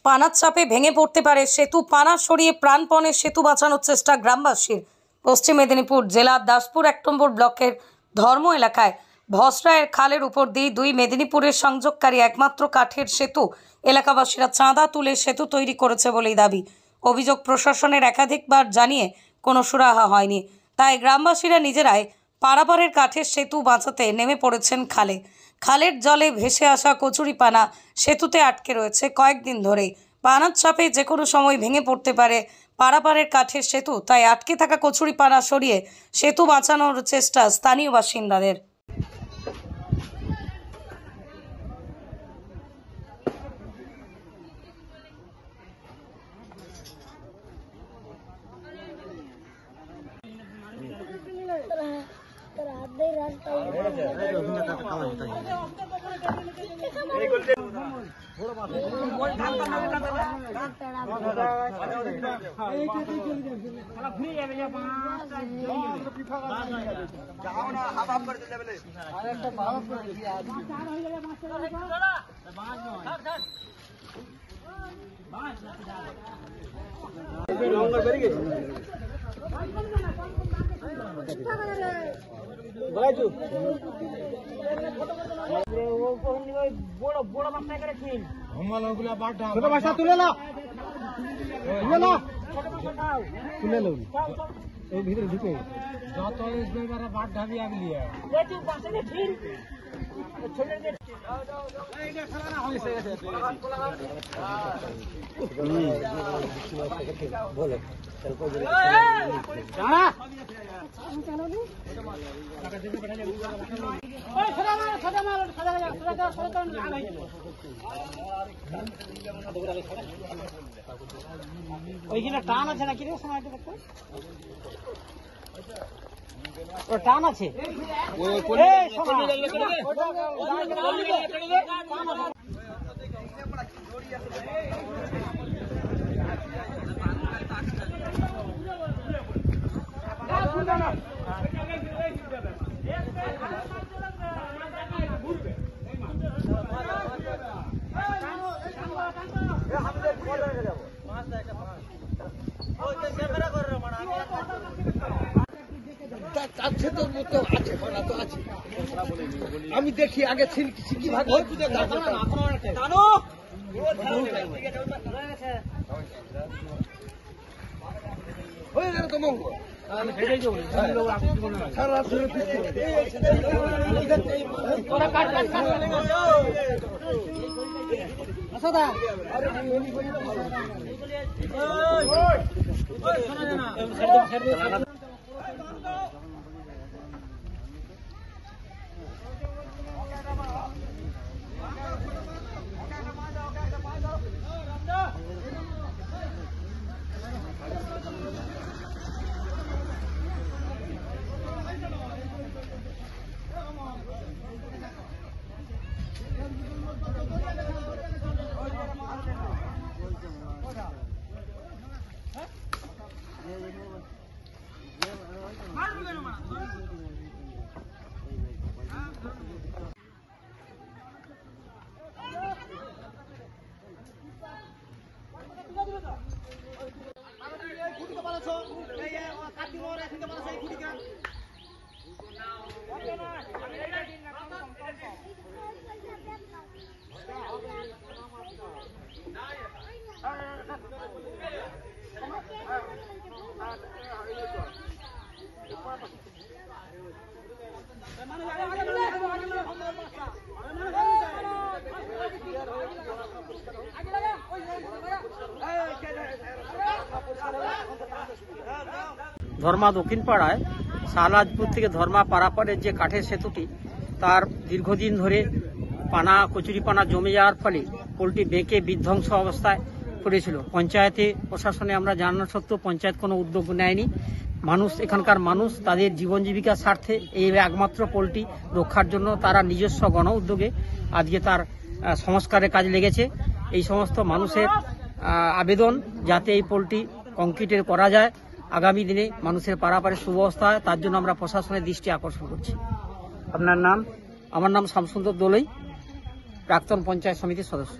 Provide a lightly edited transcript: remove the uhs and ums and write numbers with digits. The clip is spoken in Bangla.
পানার চাপে ভেঙে পড়তে পারে সেতু। পানা সরিয়ে প্রাণপণে সেতু বাঁচানোর চেষ্টা গ্রামবাসীর। পশ্চিম মেদিনীপুর জেলার দাসপুর ১ নম্বর ব্লকের ধর্ম এলাকায় ভসরায়ের খালের উপর দিয়ে দুই মেদিনীপুরের সংযোগকারী একমাত্র কাঠের সেতু। এলাকাবাসীরা চাঁদা তুলে সেতু তৈরি করেছে বলেই দাবি। অভিযোগ প্রশাসনের একাধিকবার জানিয়ে কোনো সুরাহা হয়নি। তাই গ্রামবাসীরা নিজেরাই পারাপারের কাঠের সেতু বাঁচাতে নেমে পড়েছেন খালে। খালের জলে ভেসে আসা কচুরিপানা সেতুতে আটকে রয়েছে কয়েকদিন ধরেই। পানার চাপে যে কোনো সময় ভেঙে পড়তে পারে পারাপারের কাঠের সেতু। তাই আটকে থাকা কচুরিপানা সরিয়ে সেতু বাঁচানোর চেষ্টা স্থানীয় বাসিন্দাদের। ভিতরে ঢুকে যত বাট ঢাবি আগলি ওইখানে টান আছে নাকি রে? সময়টা দেখো টান আছে। আমি দেখি আগে কি ভাগ হয়ে গেল তো মঙ্গল ধর্মা দক্ষিণ পাড়ায় শাহরাজপুর থেকে ধর্মা পারাপারের যে কাঠের সেতুটি তার দীর্ঘদিন ধরে পানা কচুরিপানা জমে যাওয়ার ফলে পোলটি বেঁকে বিধ্বংস অবস্থায় পড়েছিল। পঞ্চায়েতে প্রশাসনে আমরা জানানো সত্ত্বেও পঞ্চায়েত কোনো উদ্যোগ নেয়নি। মানুষ এখানকার মানুষ তাদের জীবন জীবিকার স্বার্থে এই একমাত্র পোলটি রক্ষার জন্য তারা নিজস্ব গণ উদ্যোগে আজকে তার সংস্কারের কাজে লেগেছে। এই সমস্ত মানুষের আবেদন যাতে এই পোলটি কংক্রিটের করা যায়, আগামী দিনে মানুষের পারাপারের সুব্যবস্থা হয়, তার জন্য আমরা প্রশাসনের দৃষ্টি আকর্ষণ করছি। আপনার নাম? আমার নাম শামসুন্দর দোলই, প্রাক্তন পঞ্চায়েত সমিতির সদস্য।